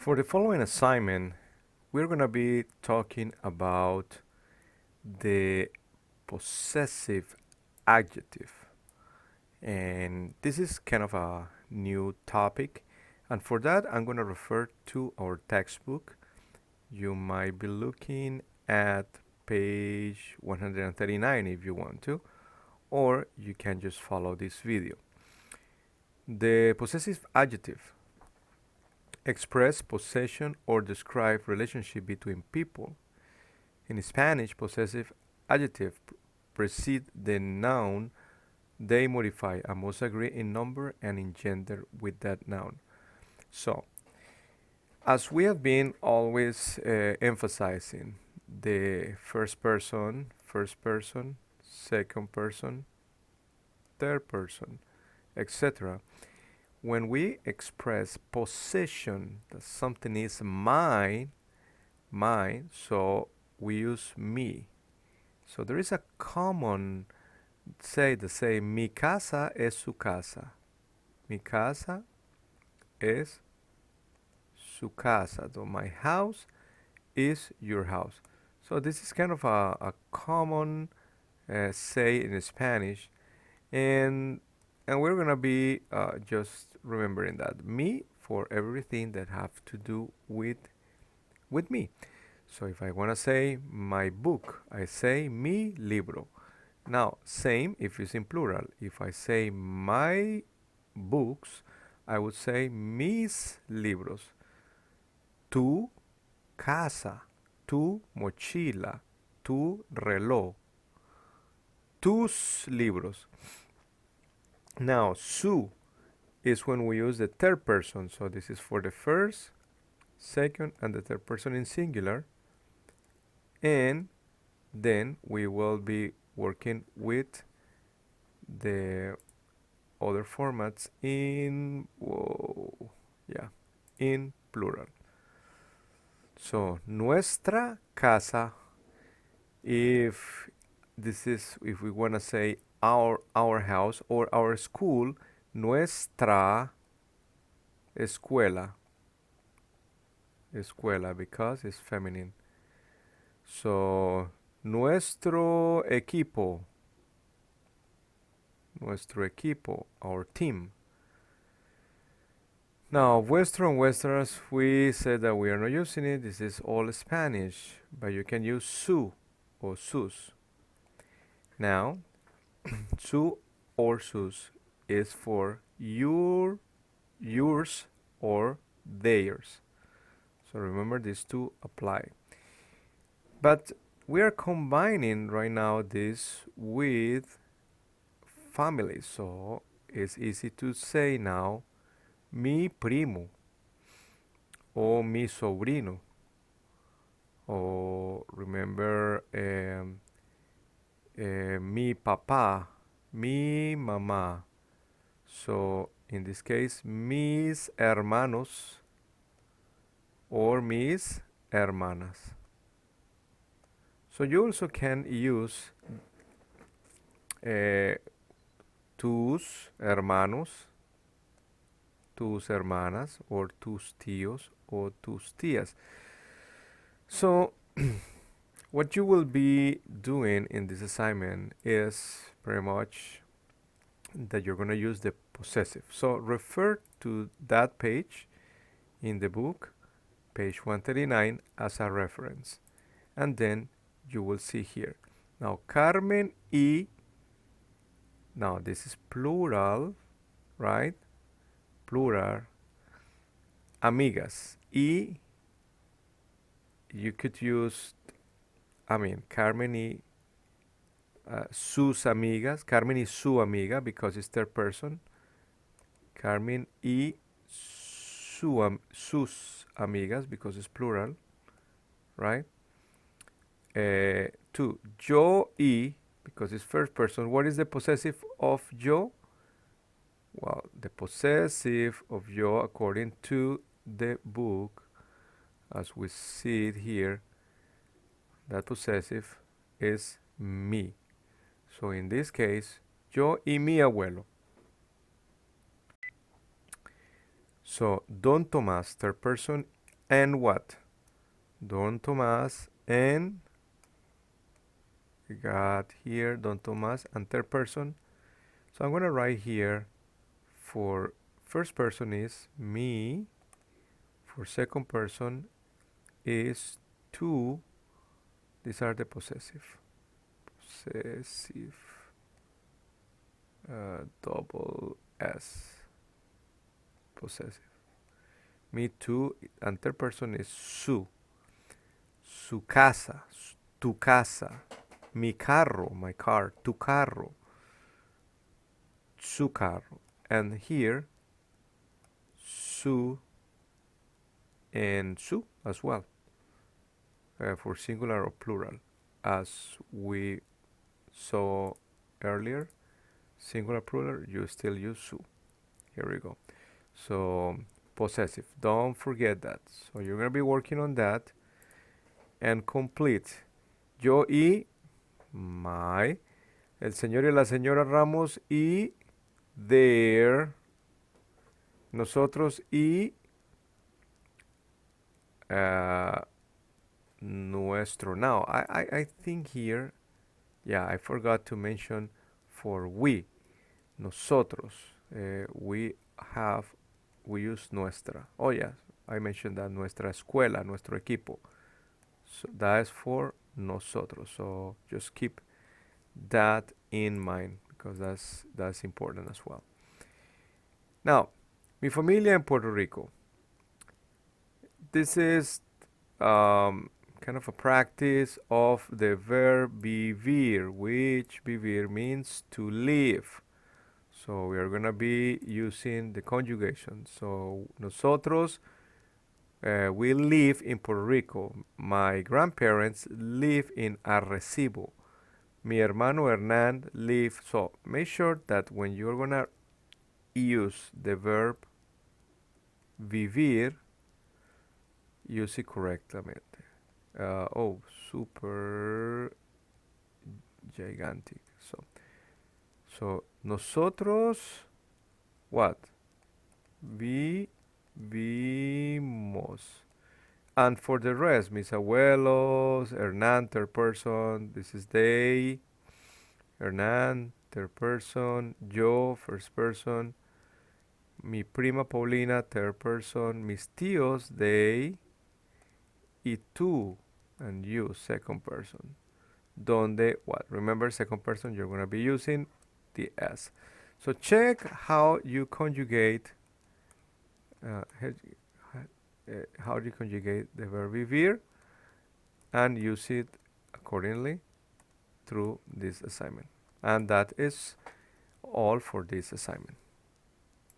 For the following assignment, we're going to be talking about the possessive adjective. And this is kind of a new topic. And for that, I'm going to refer to our textbook. You might be looking at page 139 if you want to, or you can just follow this video. The possessive adjective express possession or describe relationship between people. In Spanish, possessive adjective precede the noun. They modify and must agree in number and in gender with that noun. So, as we have been always emphasizing, the first person, second person, third person, etc. When we express possession, that something is mine, so we use me. So there is a common say mi casa es su casa. Mi casa es su casa. So my house is your house. So this is kind of a common say in Spanish, and we're gonna be just remembering that me for everything that have to do with me. So if I want to say my book, I say mi libro. Now, same if it's in plural. If I say my books, I would say mis libros. Tu casa, tu mochila, tu reloj, tus libros. Now, su is when we use the third person. So this is for the first, second, and the third person in singular. And then we will be working with the other formats in in plural. So nuestra casa, if we want to say our house, or our school, nuestra escuela, because it's feminine. So nuestro equipo, our team. Now, vuestro and vuestras, we said that we are not using it. This is all Spanish, but you can use su or sus. Now, su or sus is for yours or theirs. So remember, these two apply. But we are combining right now this with family. So it's easy to say now mi primo or mi sobrino. Or remember mi papá, mi mamá. So in this case, mis hermanos or mis hermanas. So you also can use tus hermanos, tus hermanas, or tus tíos or tus tías. So what you will be doing in this assignment is pretty much that you're going to use the possessive. So refer to that page in the book, page 139, as a reference. And then you will see here. Now, Carmen y, now this is plural, right? Plural. Amigas. Y, you could use, Carmen y sus amigas. Carmen y su amiga, because it's third person. Carmen y sus amigas, because it's plural, right? Two, yo y, because it's first person. What is the possessive of yo? Well, the possessive of yo, according to the book, as we see it here, that possessive is me. So in this case, yo y mi abuelo. So Don Tomás, third person and what? Don Tomás and we got here Don Tomás and third person. So I'm gonna write here for first person is me, for second person is tú. These are the possessive. Possessive. Double S. Possessive. Me too. And third person is su. Su casa. Tu casa. Mi carro. My car. Tu carro. Su carro. And here, su and su as well. For singular or plural. As we saw earlier, singular, plural, you still use su. Here we go. So, possessive. Don't forget that. So, you're going to be working on that and complete. Yo y my. El señor y la señora Ramos y their. Nosotros y nuestro. Now, I think here, yeah, I forgot to mention for we. Nosotros. We use nuestra. Oh, yeah, I mentioned that nuestra escuela, nuestro equipo. So that is for nosotros. So just keep that in mind because that's important as well. Now, mi familia en Puerto Rico. This is kind of a practice of the verb vivir, which vivir means to live. So we are going to be using the conjugation. So nosotros, we live in Puerto Rico. My grandparents live in Arrecibo. Mi hermano Hernán live. So make sure that when you're going to use the verb vivir, use it correctly. Super gigantic. So nosotros, what? Vivimos. And for the rest, mis abuelos, Hernán, third person, this is they. Hernán, third person. Yo, first person. Mi prima Paulina, third person. Mis tíos, they. Y tú, and you, second person. Donde, what? Remember, second person, you're going to be using the S. So check how you conjugate the verb vivir and use it accordingly through this assignment. And that is all for this assignment.